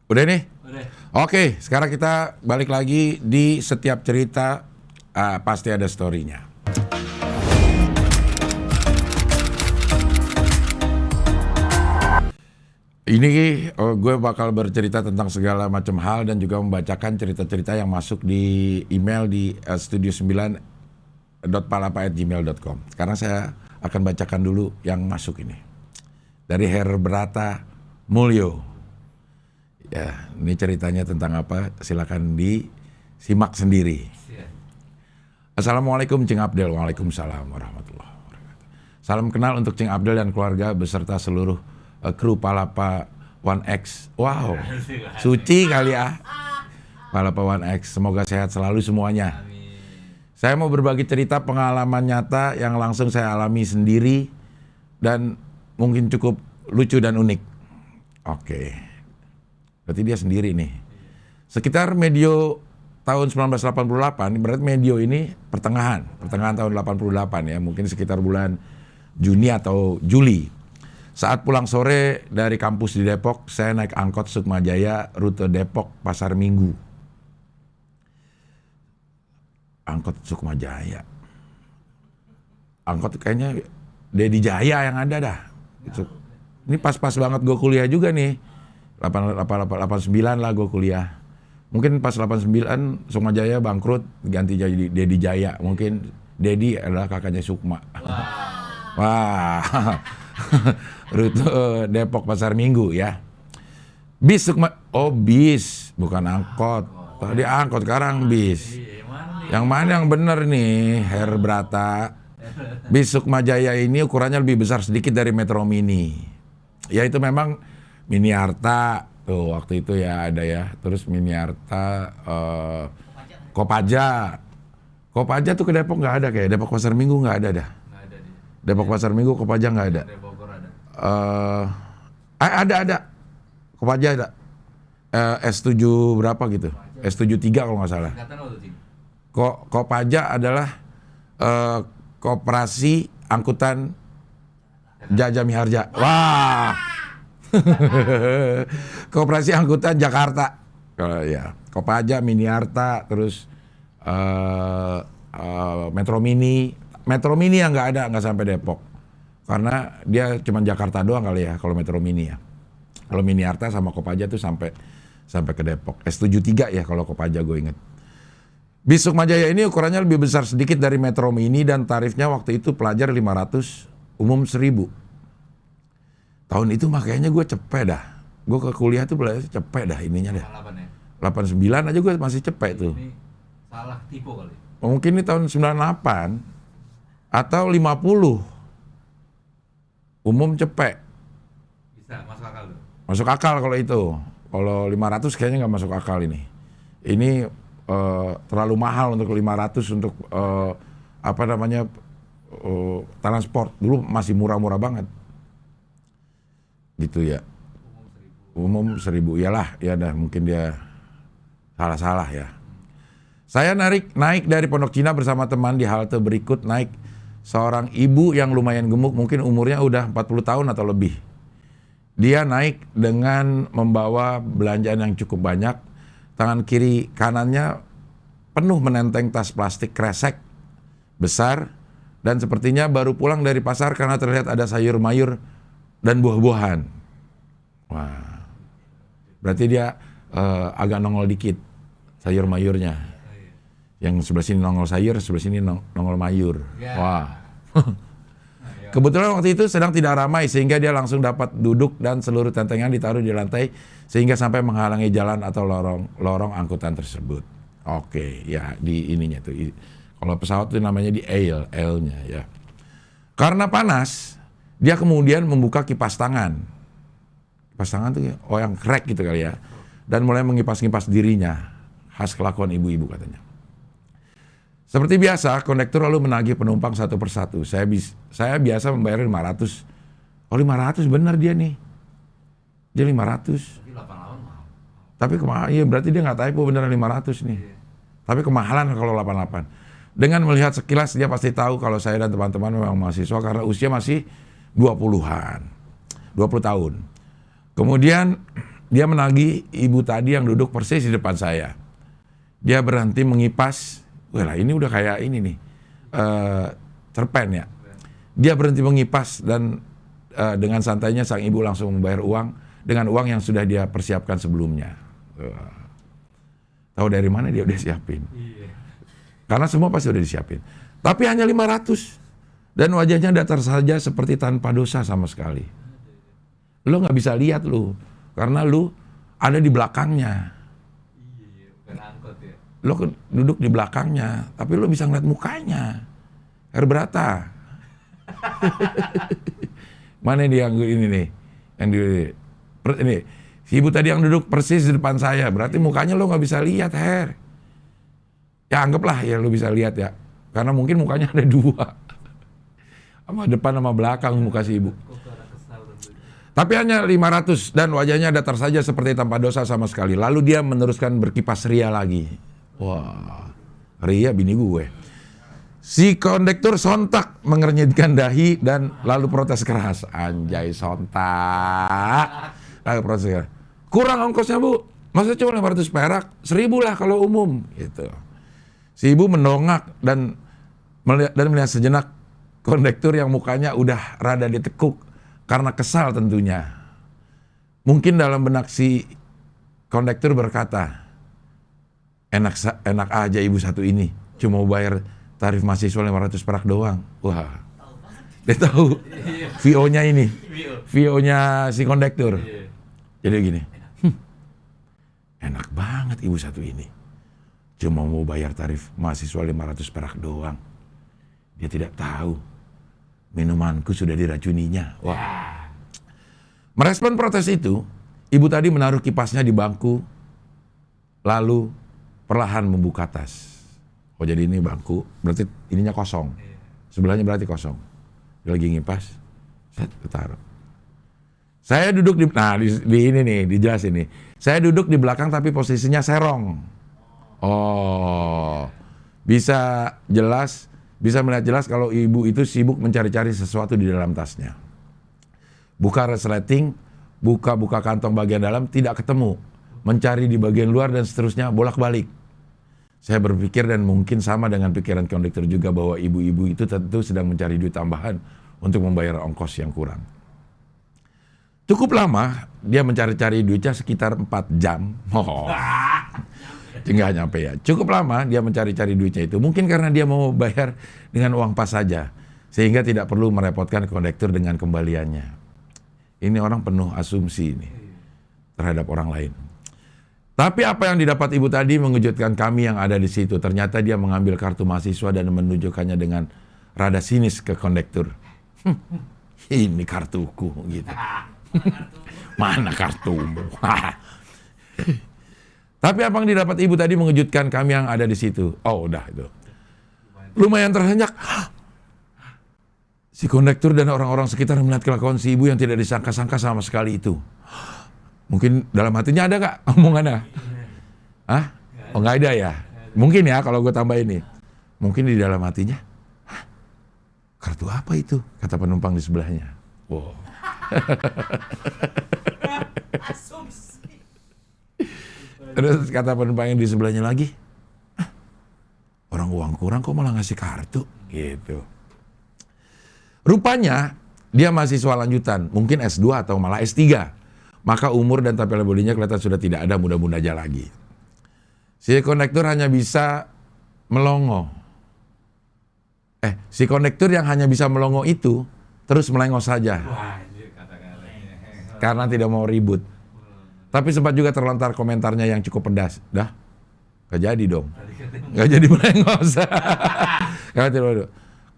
Udah nih? Udah. Oke, sekarang kita balik lagi di setiap cerita pasti ada story-nya. Ini gue bakal bercerita tentang segala macam hal dan juga membacakan cerita-cerita yang masuk di email di studio9.palapa@gmail.com. Sekarang saya akan bacakan dulu yang masuk ini. Dari Herbrata Mulyo. Ya, ini ceritanya tentang apa? Silakan disimak sendiri. Assalamualaikum Cing Abdel. Waalaikumsalam warahmatullahi wabarakatuh. Salam kenal untuk Cing Abdel dan keluarga beserta seluruh kru Palapa One X. Wow, suci kali ya. Palapa One X, semoga sehat selalu semuanya. Saya mau berbagi cerita pengalaman nyata yang langsung saya alami sendiri dan mungkin cukup lucu dan unik. Oke, berarti dia sendiri nih. Sekitar medio tahun 1988, berarti medio ini pertengahan tahun 88 ya, mungkin sekitar bulan Juni atau Juli. Saat pulang sore dari kampus di Depok, saya naik angkot Sukmajaya rute Depok Pasar Minggu. Angkot Sukmajaya. Angkot kayaknya Dedi Jaya yang ada dah. Ini pas-pas banget gue kuliah juga nih. 89 lah gue kuliah. Mungkin pas 89 Sukmajaya bangkrut, ganti jadi Dedi Jaya. Mungkin Dedi adalah kakaknya Sukma. Wah. Rute Depok Pasar Minggu ya. Bis Sukma, oh bis, bukan angkot. Tadi angkot, sekarang bis. Yang mana yang bener nih, Herbrata? Bis Sukmajaya ini ukurannya lebih besar sedikit dari Metro Mini. Ya itu memang Mini Arta tuh waktu itu ya ada ya. Terus Mini Arta, Kopaja. Kopaja tuh ke Depok nggak ada kayak. Depok Pasar Minggu nggak ada dah. Depok Pasar Minggu Kopaja nggak ada. Ada. Kopaja ada. S7 berapa gitu? S73 kalau nggak salah. Kopaja adalah Koperasi Angkutan Jaja Miharja. Wah. Koperasi Angkutan Jakarta. Ya, Kopaja, Mini Arta, terus Metro Mini. Metro Mini yang nggak sampai Depok. Karena dia cuma Jakarta doang kali ya kalau Metro Mini ya. Kalau Mini Arta sama Kopaja tuh sampai ke Depok. S73 ya kalau Kopaja gue inget. Bis Sukmajaya ini ukurannya lebih besar sedikit dari Metro Mini dan tarifnya waktu itu pelajar 500, umum 1000. Tahun itu makanya gue cepet dah. Gue ke kuliah tuh belajar cepet dah ininya dah. 89 aja gue masih cepet tuh. Ini salah tipe kali. Mungkin ini tahun 98 atau 50. Umum cepet. Bisa masuk akal tuh. Masuk akal kalau itu. Kalau 500 kayaknya nggak masuk akal ini. Ini terlalu mahal untuk 500 untuk transport. Dulu masih murah-murah banget. Gitu ya. Umum 1000. Iyalah, ya dah mungkin dia salah-salah ya. Saya naik dari Pondok Cina bersama teman di halte berikut naik seorang ibu yang lumayan gemuk, mungkin umurnya udah 40 tahun atau lebih. Dia naik dengan membawa belanjaan yang cukup banyak. Tangan kiri kanannya penuh menenteng tas plastik kresek besar dan sepertinya baru pulang dari pasar karena terlihat ada sayur mayur dan buah-buahan. Wah, berarti dia agak nongol dikit sayur mayurnya. Yang sebelah sini nongol sayur, sebelah sini nongol mayur. Wah. Kebetulan waktu itu sedang tidak ramai sehingga dia langsung dapat duduk dan seluruh tentengan ditaruh di lantai sehingga sampai menghalangi jalan atau lorong angkutan tersebut. Oke, ya di ininya tuh. Kalau pesawat itu namanya di aisle-nya ya. Karena panas, dia kemudian membuka kipas tangan. Kipas tangan tuh yang crack gitu kali ya. Dan mulai mengipas-ngipas dirinya. Khas kelakuan ibu-ibu katanya. Seperti biasa, kondektur lalu menagih penumpang satu persatu. Saya biasa membayar 500. Oh 500 benar dia nih. Dia 500. Tapi iya berarti dia nggak typo beneran 500 nih. Tapi kemahalan kalau 88. Dengan melihat sekilas dia pasti tahu kalau saya dan teman-teman memang mahasiswa karena usia masih 20-an. 20 tahun. Kemudian dia menagih ibu tadi yang duduk persis di depan saya. Dia berhenti mengipas. Wah, ini udah kayak ini nih, cerpen ya. Dia berhenti mengipas dan dengan santainya sang ibu langsung membayar uang dengan uang yang sudah dia persiapkan sebelumnya. Tahu dari mana dia udah siapin? Karena semua pasti udah disiapin. Tapi hanya 500. Dan wajahnya datar saja seperti tanpa dosa sama sekali. Lo nggak bisa lihat lu, karena lu ada di belakangnya. Bukan angkot ya. Lo duduk di belakangnya, tapi lo bisa ngeliat mukanya. Herberata. Mana dia yang ini nih? Yang ini. Si ibu tadi yang duduk persis di depan saya, berarti mukanya lo nggak bisa lihat, Her. Ya anggaplah ya lo bisa lihat ya, karena mungkin mukanya ada dua, sama depan sama belakang muka si ibu. Tapi hanya 500 dan wajahnya datar saja seperti tanpa dosa sama sekali. Lalu dia meneruskan berkipas ria lagi. Wah, ria bini gue. Si kondektur sontak mengernyitkan dahi dan lalu protes keras. Anjay, sontak. Lalu protes keras. Kurang ongkosnya bu, masa cuma 500 perak, 1000 lah kalau umum. Gitu. Si ibu mendongak dan melihat sejenak kondektur yang mukanya udah rada ditekuk karena kesal tentunya. Mungkin dalam benak si kondektur berkata, enak aja ibu satu ini, cuma mau bayar tarif mahasiswa 500 perak doang. Wah, dia tahu VO-nya ini, VO-nya si kondektur. Jadi gini, enak banget ibu satu ini, cuma mau bayar tarif mahasiswa 500 perak doang. Dia tidak tahu minumanku sudah diracuninya. Wah. Merespon protes itu, ibu tadi menaruh kipasnya di bangku, lalu perlahan membuka tas. Oh jadi ini bangku, berarti ininya kosong. Sebelahnya berarti kosong. Dia lagi ngipas, set, taruh. Saya duduk di ini nih, dijelasin nih. Saya duduk di belakang tapi posisinya serong. Oh, bisa melihat jelas kalau ibu itu sibuk mencari-cari sesuatu di dalam tasnya. Buka resleting, buka kantong bagian dalam, tidak ketemu. Mencari di bagian luar dan seterusnya, bolak-balik. Saya berpikir dan mungkin sama dengan pikiran kondektur juga bahwa ibu-ibu itu tentu sedang mencari duit tambahan untuk membayar ongkos yang kurang. Cukup lama, dia mencari-cari duitnya sekitar 4 jam. Oh. Nggak nyampe ya. Cukup lama dia mencari-cari duitnya itu. Mungkin karena dia mau bayar dengan uang pas saja. Sehingga tidak perlu merepotkan kondektur dengan kembaliannya. Ini orang penuh asumsi ini terhadap orang lain. Tapi apa yang didapat ibu tadi mengejutkan kami yang ada di situ. Ternyata dia mengambil kartu mahasiswa dan menunjukkannya dengan rada sinis ke kondektur. Ini kartuku gitu. Mana kartumu? Tapi apa yang didapat ibu tadi mengejutkan kami yang ada di situ. Oh udah itu. Lumayan tersenyak. Si kondektur dan orang-orang sekitar melihat kelakuan si ibu yang tidak disangka-sangka sama sekali itu. Mungkin dalam hatinya ada gak omongannya? Hah? Oh gak ada ya? Mungkin ya kalau gue tambah ini. Mungkin di dalam hatinya. Hah? Kartu apa itu? Kata penumpang di sebelahnya. Wow. Terus kata penumpang yang di sebelahnya lagi, orang uang kurang kok malah ngasih kartu gitu. Rupanya dia mahasiswa lanjutan, mungkin S2 atau malah S3. Maka umur dan tampilan bodinya kelihatan sudah tidak ada muda-muda aja lagi. Si kondektur hanya bisa melongo. Si kondektur yang hanya bisa melongo itu terus melengos saja. Karena tidak mau ribut. Tapi sempat juga terlontar komentarnya yang cukup pedas. Dah, gak jadi dong. Gak jadi melengos.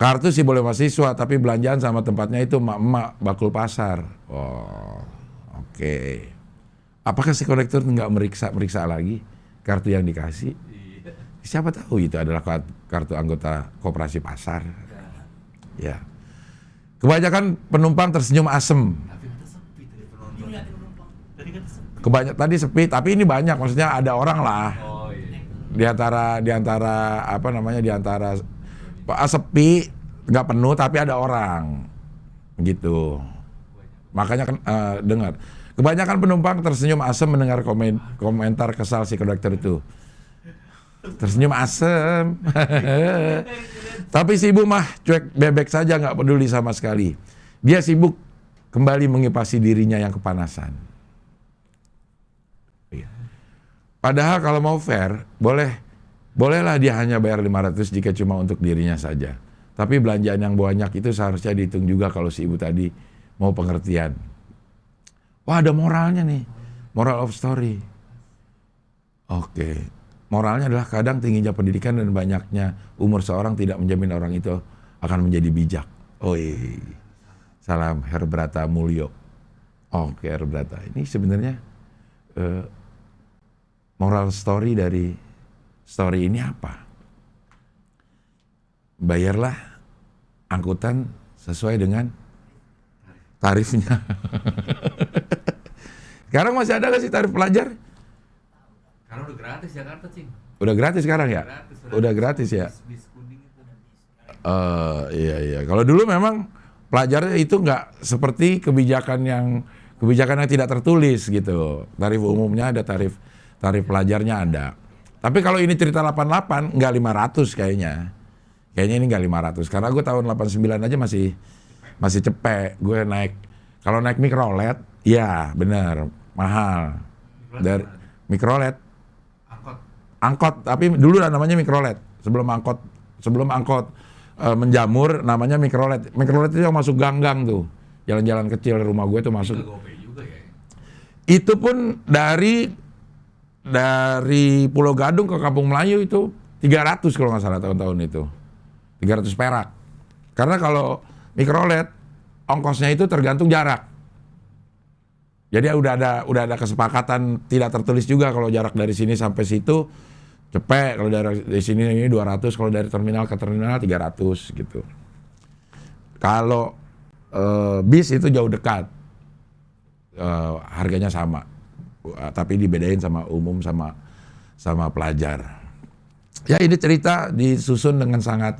Kartu sih boleh mahasiswa, tapi belanjaan sama tempatnya itu emak-emak bakul pasar. Oh, oke. Apakah si kondektur nggak meriksa lagi kartu yang dikasih? Siapa tahu itu adalah kartu anggota koperasi pasar. Ya. Kebanyakan penumpang tersenyum asem. Tadi sepi, tapi ini banyak, maksudnya ada orang lah. Oh, iya. Di antara sepi, nggak penuh tapi ada orang, gitu. Makanya dengar. Kebanyakan penumpang tersenyum asem mendengar komentar kesal si konduktor itu. Tersenyum asem. Tapi si ibu mah cuek bebek saja, nggak peduli sama sekali. Dia sibuk kembali mengipasi dirinya yang kepanasan. Padahal kalau mau fair, bolehlah dia hanya bayar 500 jika cuma untuk dirinya saja. Tapi belanjaan yang banyak itu seharusnya dihitung juga kalau si ibu tadi mau pengertian. Wah, ada moralnya nih. Moral of story. Oke. Moralnya adalah kadang tingginya pendidikan dan banyaknya umur seorang tidak menjamin orang itu akan menjadi bijak. Oi. Salam Herbrata Mulyo. Oke, Herbrata. Ini sebenarnya moral story dari story ini apa? Bayarlah angkutan sesuai dengan tarifnya. Sekarang masih ada gak sih tarif pelajar? Karena udah gratis Jakarta, Cing. Udah gratis sekarang ya? Udah gratis ya? Bis kuning itu. Iya. Kalau dulu memang pelajar itu nggak seperti kebijakan yang tidak tertulis gitu. Tarif umumnya ada, tarif pelajarnya ada. Tapi kalau ini cerita 88 nggak 500 kayaknya. Kayaknya ini nggak 500 karena gue tahun 89 aja masih cepet. Gue kalau naik mikrolet, ya bener mahal. Dari mikrolet, angkot, tapi dulu namanya mikrolet. Sebelum angkot menjamur namanya mikrolet. Mikrolet itu yang masuk gang-gang tuh, jalan-jalan kecil rumah gue tuh masuk. Juga ya. Itu pun dari Pulau Gadung ke Kampung Melayu itu 300 kalau nggak salah tahun-tahun itu. 300 perak. Karena kalau mikrolet ongkosnya itu tergantung jarak. Jadi udah ada kesepakatan tidak tertulis juga kalau jarak dari sini sampai situ cepet, kalau dari sini ini 200, kalau dari terminal ke terminal 300 gitu. Kalau bis itu jauh dekat. Harganya sama. Tapi dibedain sama umum sama pelajar. Ya, ini cerita disusun dengan sangat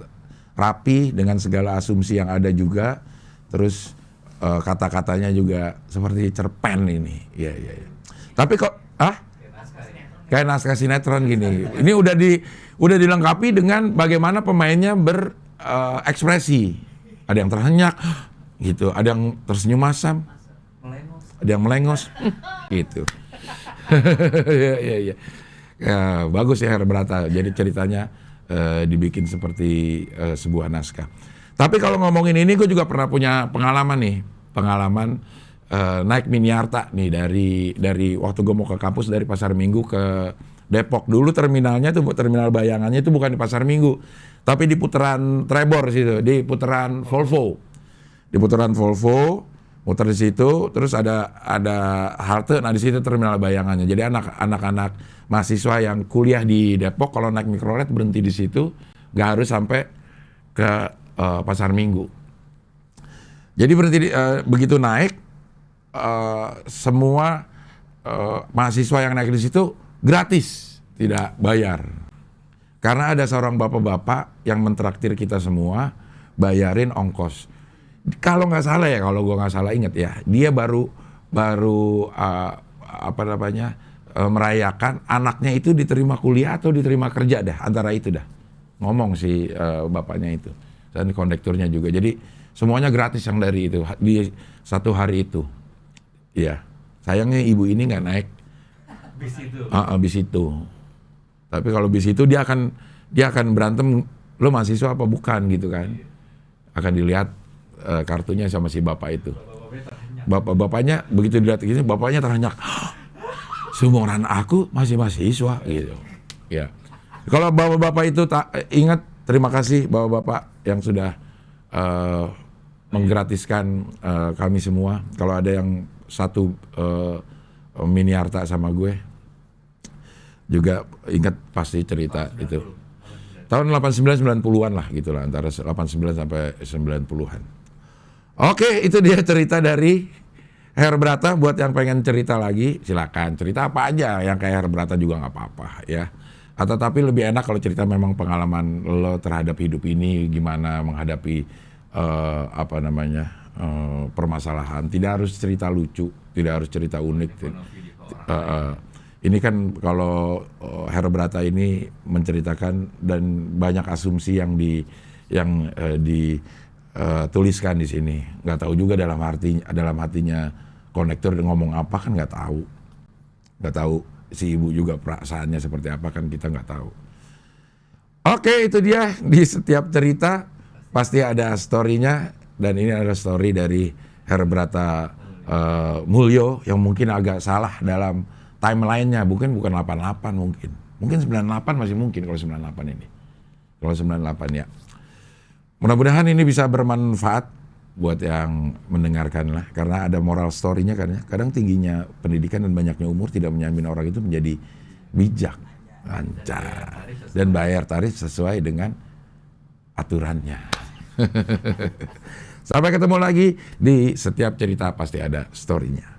rapi dengan segala asumsi yang ada juga. Terus kata-katanya juga seperti cerpen ini. Iya. Tapi kok kayak naskah sinetron gini. Ini udah dilengkapi dengan bagaimana pemainnya berekspresi. Ada yang terhenyak gitu, ada yang tersenyum masam, ada yang melengos gitu. Iya. Ya, bagus ya Herbrata. Jadi ceritanya dibikin seperti sebuah naskah. Tapi kalau ngomongin ini, gue juga pernah punya pengalaman naik Miniarta nih dari waktu gue mau ke kampus dari Pasar Minggu ke Depok. Dulu terminalnya tuh, terminal bayangannya itu bukan di Pasar Minggu, tapi di putaran Trebor situ, di putaran Volvo. Di putaran Volvo, muter di situ, terus ada halte, nah di situ terminal bayangannya. Jadi anak-anak mahasiswa yang kuliah di Depok kalau naik mikrolet berhenti di situ, nggak harus sampai ke Pasar Minggu. Jadi berhenti begitu naik, semua mahasiswa yang naik di situ gratis, tidak bayar. Karena ada seorang bapak-bapak yang mentraktir kita semua, bayarin ongkos. Kalau nggak salah ya, kalau gue nggak salah inget ya, dia baru merayakan anaknya itu diterima kuliah atau diterima kerja dah, antara itu dah. Ngomong si bapaknya itu, dan kondekturnya juga. Jadi semuanya gratis yang dari itu di satu hari itu. Iya, sayangnya ibu ini nggak naik bis itu. Tapi kalau bis itu dia akan berantem, lo mahasiswa apa bukan gitu kan? Akan dilihat kartunya sama si bapak itu. Bapaknya begitu dilihat gini, bapaknya terhenyak. Seumuran aku masih mahasiswa gitu. Ya. Kalau bapak-bapak itu ingat, terima kasih bapak-bapak yang sudah menggratiskan kami semua. Kalau ada yang satu Miniarta sama gue, juga ingat pasti cerita itu. Tahun 89-90-an lah gitu lah, antara 89 sampai 90-an. Oke, itu dia cerita dari Herbrata. Buat yang pengen cerita lagi, silakan cerita apa aja yang kayak Herbrata juga nggak apa-apa ya. Atau tapi lebih enak kalau cerita memang pengalaman lo terhadap hidup ini, gimana menghadapi permasalahan. Tidak harus cerita lucu, tidak harus cerita unik. Ekonomi di orang. Ini kan kalau Herobrata ini menceritakan dan banyak asumsi yang dituliskan di sini. Nggak tahu juga dalam hatinya konektor ngomong apa kan nggak tahu. Nggak tahu si ibu juga perasaannya seperti apa kan kita nggak tahu. Oke, itu dia, di setiap cerita pasti ada story-nya, dan ini adalah story dari Herobrata Mulyo yang mungkin agak salah dalam timeline-nya, bukan 88 mungkin. Mungkin 98 masih mungkin kalau 98 ini. Kalau 98 ya. Mudah-mudahan ini bisa bermanfaat buat yang mendengarkan lah, karena ada moral story-nya kan ya. Kadang tingginya pendidikan dan banyaknya umur tidak menjamin orang itu menjadi bijak, lancar, dan bayar tarif sesuai dengan aturannya. Sampai ketemu lagi di setiap cerita pasti ada story-nya.